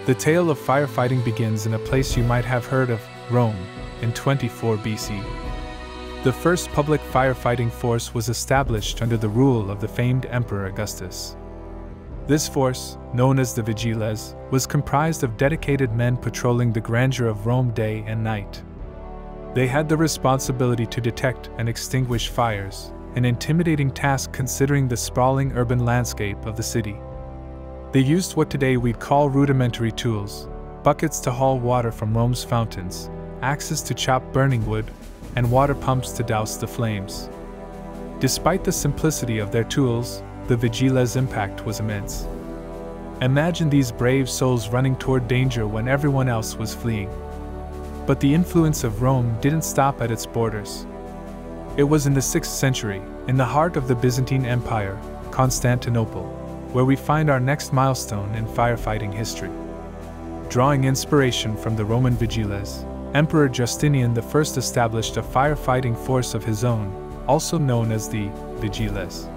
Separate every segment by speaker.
Speaker 1: The tale of firefighting begins in a place you might have heard of, Rome, in 24 BC. The first public firefighting force was established under the rule of the famed Emperor Augustus. This force, known as the Vigiles, was comprised of dedicated men patrolling the grandeur of Rome day and night. They had the responsibility to detect and extinguish fires, an intimidating task considering the sprawling urban landscape of the city. They used what today we'd call rudimentary tools: buckets to haul water from Rome's fountains, axes to chop burning wood, and water pumps to douse the flames. Despite the simplicity of their tools, the Vigiles' impact was immense. Imagine these brave souls running toward danger when everyone else was fleeing. But the influence of Rome didn't stop at its borders. It was in the 6th century, in the heart of the Byzantine Empire, Constantinople, where we find our next milestone in firefighting history. Drawing inspiration from the Roman Vigiles, Emperor Justinian I established a firefighting force of his own, also known as the Vigiles.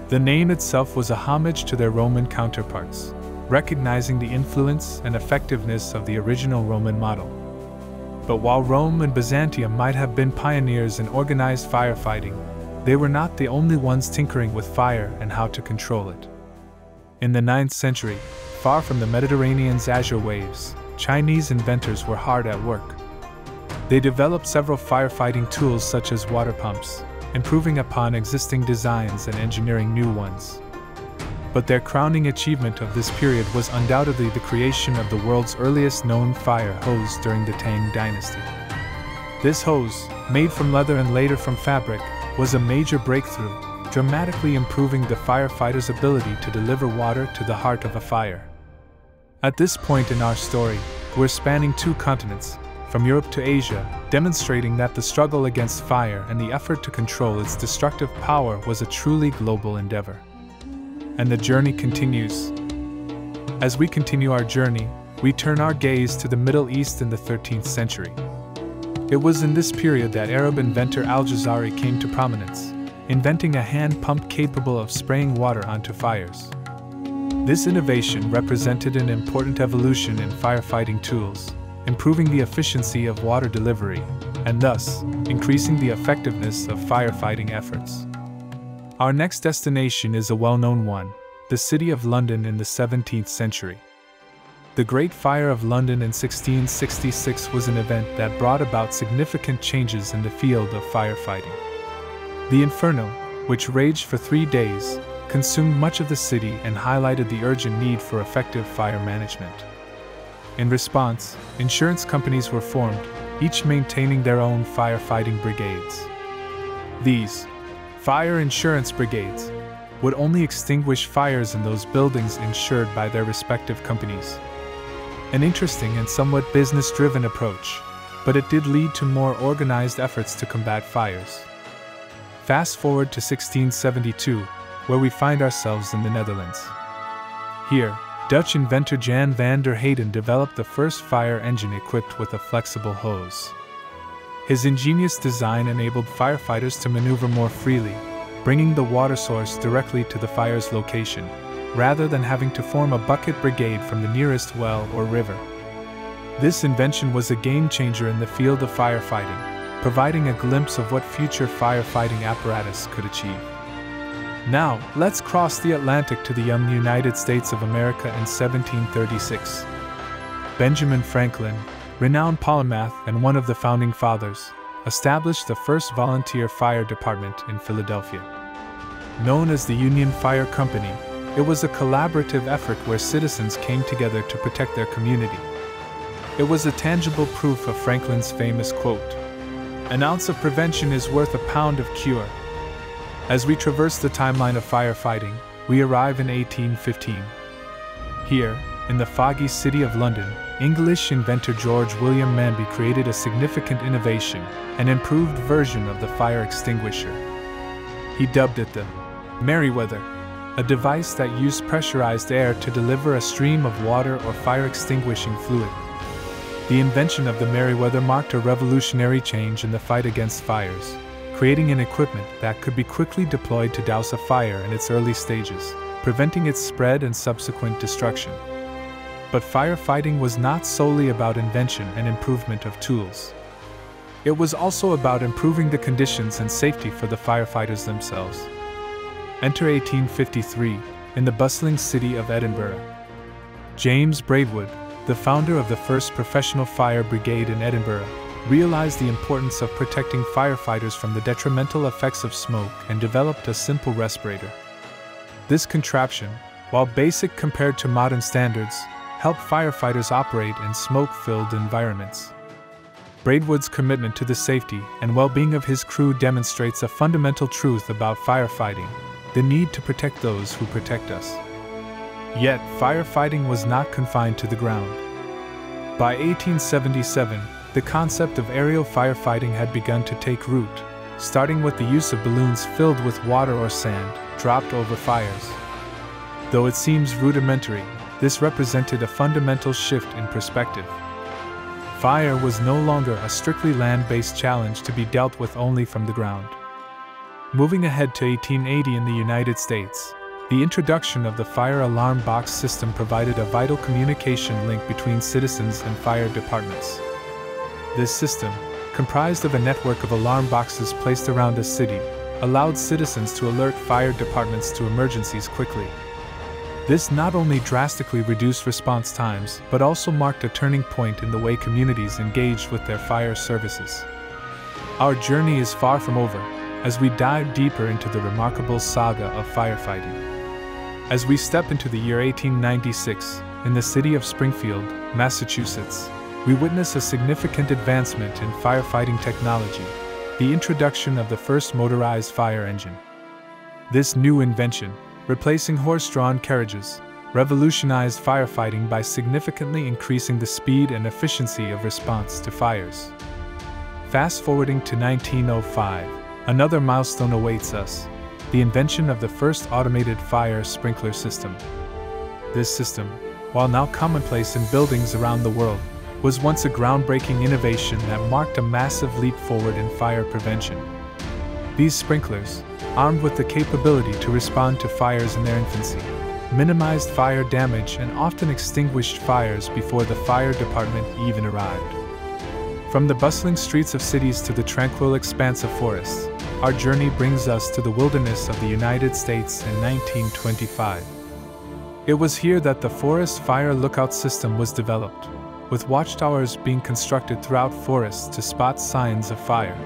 Speaker 1: The name itself was a homage to their Roman counterparts, recognizing the influence and effectiveness of the original Roman model. But while Rome and Byzantium might have been pioneers in organized firefighting, they were not the only ones tinkering with fire and how to control it. In the 9th century, far from the Mediterranean's azure waves, Chinese inventors were hard at work. They developed several firefighting tools such as water pumps, improving upon existing designs and engineering new ones. But their crowning achievement of this period was undoubtedly the creation of the world's earliest known fire hose during the Tang Dynasty. This hose, made from leather and later from fabric, was a major breakthrough, dramatically improving the firefighter's ability to deliver water to the heart of a fire. At this point in our story, we're spanning 2 continents, from Europe to Asia, demonstrating that the struggle against fire and the effort to control its destructive power was a truly global endeavor. And the journey continues. As we continue our journey, we turn our gaze to the Middle East in the 13th century. It was in this period that Arab inventor Al-Jazari came to prominence, inventing a hand pump capable of spraying water onto fires. This innovation represented an important evolution in firefighting tools, improving the efficiency of water delivery, and thus, increasing the effectiveness of firefighting efforts. Our next destination is a well-known one, the City of London in the 17th century. The Great Fire of London in 1666 was an event that brought about significant changes in the field of firefighting. The Inferno, which raged for 3 days, consumed much of the city and highlighted the urgent need for effective fire management. In response, insurance companies were formed, each maintaining their own firefighting brigades. These fire insurance brigades would only extinguish fires in those buildings insured by their respective companies. An interesting and somewhat business-driven approach, but it did lead to more organized efforts to combat fires. Fast forward to 1672, where we find ourselves in the Netherlands. Here, Dutch inventor Jan van der Heyden developed the first fire engine equipped with a flexible hose. His ingenious design enabled firefighters to maneuver more freely, bringing the water source directly to the fire's location, rather than having to form a bucket brigade from the nearest well or river. This invention was a game-changer in the field of firefighting, providing a glimpse of what future firefighting apparatus could achieve. Now, let's cross the Atlantic to the young United States of America in 1736. Benjamin Franklin, renowned polymath and one of the founding fathers, established the first volunteer fire department in Philadelphia. Known as the Union Fire Company, it was a collaborative effort where citizens came together to protect their community. It was a tangible proof of Franklin's famous quote, "An ounce of prevention is worth a pound of cure." As we traverse the timeline of firefighting, we arrive in 1815. Here, in the foggy city of London, English inventor George William Manby created a significant innovation, an improved version of the fire extinguisher. He dubbed it the Merryweather, a device that used pressurized air to deliver a stream of water or fire-extinguishing fluid. The invention of the Merryweather marked a revolutionary change in the fight against fires, creating an equipment that could be quickly deployed to douse a fire in its early stages, preventing its spread and subsequent destruction. But firefighting was not solely about invention and improvement of tools. It was also about improving the conditions and safety for the firefighters themselves. Enter 1853, in the bustling city of Edinburgh. James Braidwood, the founder of the first professional fire brigade in Edinburgh, realized the importance of protecting firefighters from the detrimental effects of smoke and developed a simple respirator. This contraption, while basic compared to modern standards, helped firefighters operate in smoke-filled environments. Braidwood's commitment to the safety and well-being of his crew demonstrates a fundamental truth about firefighting: the need to protect those who protect us. Yet, firefighting was not confined to the ground. By 1877, the concept of aerial firefighting had begun to take root, starting with the use of balloons filled with water or sand, dropped over fires. Though it seems rudimentary, this represented a fundamental shift in perspective. Fire was no longer a strictly land-based challenge to be dealt with only from the ground. Moving ahead to 1880 in the United States, the introduction of the fire alarm box system provided a vital communication link between citizens and fire departments. This system, comprised of a network of alarm boxes placed around a city, allowed citizens to alert fire departments to emergencies quickly. This not only drastically reduced response times, but also marked a turning point in the way communities engaged with their fire services. Our journey is far from over, as we dive deeper into the remarkable saga of firefighting. As we step into the year 1896, in the city of Springfield, Massachusetts, we witness a significant advancement in firefighting technology: the introduction of the first motorized fire engine. This new invention, replacing horse-drawn carriages, revolutionized firefighting by significantly increasing the speed and efficiency of response to fires. Fast-forwarding to 1905, another milestone awaits us: the invention of the first automated fire sprinkler system. This system, while now commonplace in buildings around the world, was once a groundbreaking innovation that marked a massive leap forward in fire prevention. These sprinklers, armed with the capability to respond to fires in their infancy, minimized fire damage and often extinguished fires before the fire department even arrived. From the bustling streets of cities to the tranquil expanse of forests, our journey brings us to the wilderness of the United States in 1925. It was here that the Forest Fire Lookout System was developed, with watchtowers being constructed throughout forests to spot signs of fire.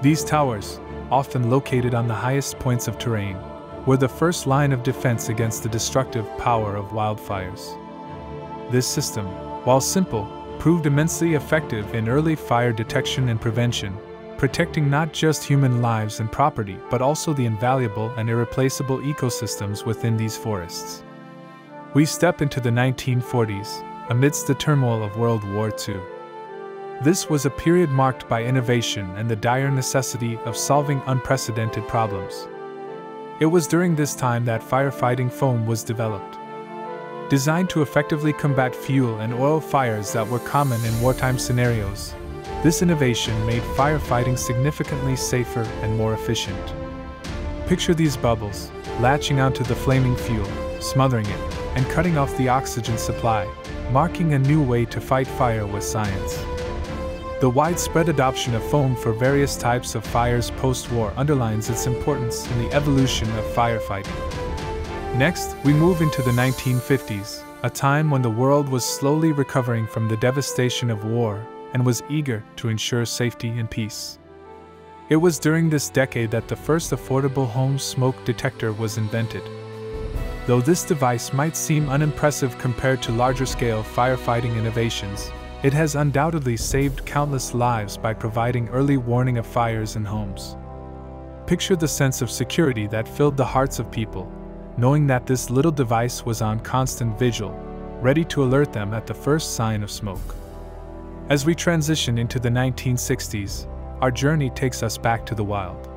Speaker 1: These towers, often located on the highest points of terrain, were the first line of defense against the destructive power of wildfires. This system, while simple, proved immensely effective in early fire detection and prevention, protecting not just human lives and property but also the invaluable and irreplaceable ecosystems within these forests. We step into the 1940s, amidst the turmoil of World War II. This was a period marked by innovation and the dire necessity of solving unprecedented problems. It was during this time that firefighting foam was developed. Designed to effectively combat fuel and oil fires that were common in wartime scenarios, this innovation made firefighting significantly safer and more efficient. Picture these bubbles, latching onto the flaming fuel, smothering it, and cutting off the oxygen supply, marking a new way to fight fire with science. The widespread adoption of foam for various types of fires post-war underlines its importance in the evolution of firefighting. Next, we move into the 1950s, a time when the world was slowly recovering from the devastation of war and was eager to ensure safety and peace. It was during this decade that the first affordable home smoke detector was invented. Though this device might seem unimpressive compared to larger-scale firefighting innovations, it has undoubtedly saved countless lives by providing early warning of fires in homes. Picture the sense of security that filled the hearts of people, knowing that this little device was on constant vigil, ready to alert them at the first sign of smoke. As we transition into the 1960s, our journey takes us back to the wild.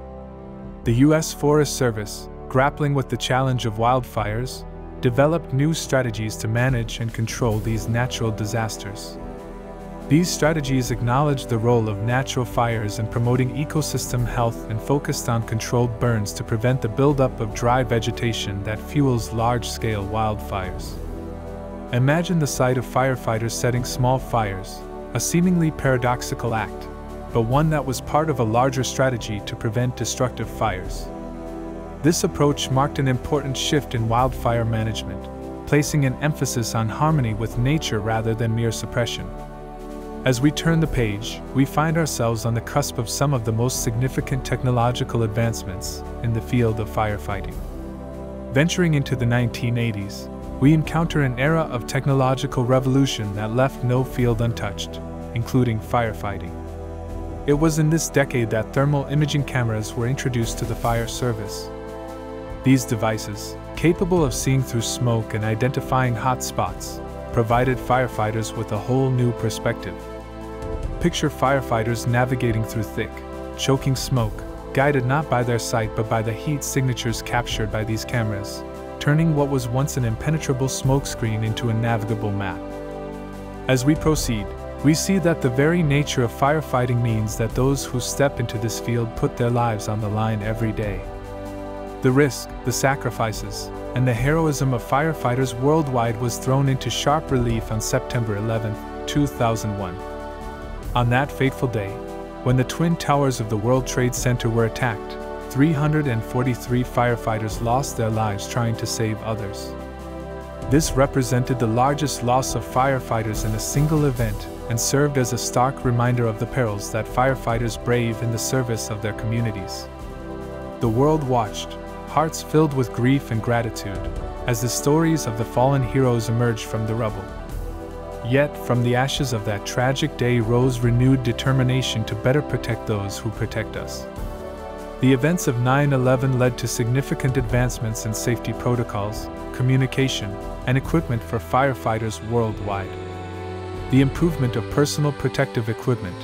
Speaker 1: The U.S. Forest Service, grappling with the challenge of wildfires, developed new strategies to manage and control these natural disasters. These strategies acknowledged the role of natural fires in promoting ecosystem health and focused on controlled burns to prevent the buildup of dry vegetation that fuels large-scale wildfires. Imagine the sight of firefighters setting small fires, a seemingly paradoxical act, but one that was part of a larger strategy to prevent destructive fires. This approach marked an important shift in wildfire management, placing an emphasis on harmony with nature rather than mere suppression. As we turn the page, we find ourselves on the cusp of some of the most significant technological advancements in the field of firefighting. Venturing into the 1980s, we encounter an era of technological revolution that left no field untouched, including firefighting. It was in this decade that thermal imaging cameras were introduced to the fire service. These devices, capable of seeing through smoke and identifying hot spots, provided firefighters with a whole new perspective. Picture firefighters navigating through thick, choking smoke, guided not by their sight but by the heat signatures captured by these cameras, turning what was once an impenetrable smokescreen into a navigable map. As we proceed, we see that the very nature of firefighting means that those who step into this field put their lives on the line every day. The risk, the sacrifices, and the heroism of firefighters worldwide was thrown into sharp relief on September 11, 2001. On that fateful day, when the Twin Towers of the World Trade Center were attacked, 343 firefighters lost their lives trying to save others. This represented the largest loss of firefighters in a single event and served as a stark reminder of the perils that firefighters brave in the service of their communities. The world watched, hearts filled with grief and gratitude, as the stories of the fallen heroes emerged from the rubble. Yet, from the ashes of that tragic day rose renewed determination to better protect those who protect us. The events of 9/11 led to significant advancements in safety protocols, communication, and equipment for firefighters worldwide. The improvement of personal protective equipment,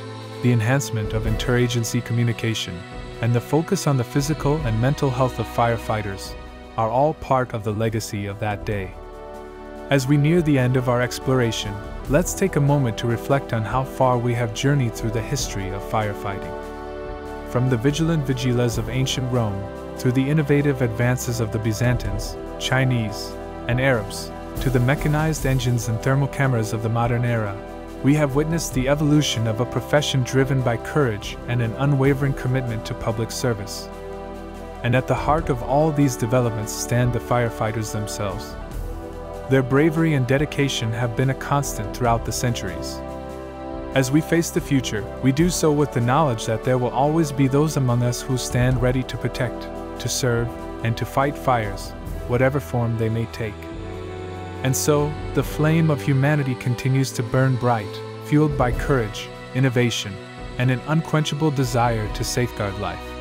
Speaker 1: the enhancement of interagency communication, and the focus on the physical and mental health of firefighters are all part of the legacy of that day. As we near the end of our exploration, let's take a moment to reflect on how far we have journeyed through the history of firefighting. From the vigilant vigiles of ancient Rome, through the innovative advances of the Byzantines, Chinese, and Arabs, to the mechanized engines and thermal cameras of the modern era, we have witnessed the evolution of a profession driven by courage and an unwavering commitment to public service. And at the heart of all these developments stand the firefighters themselves. Their bravery and dedication have been a constant throughout the centuries. As we face the future, we do so with the knowledge that there will always be those among us who stand ready to protect, to serve, and to fight fires, whatever form they may take. And so, the flame of humanity continues to burn bright, fueled by courage, innovation, and an unquenchable desire to safeguard life.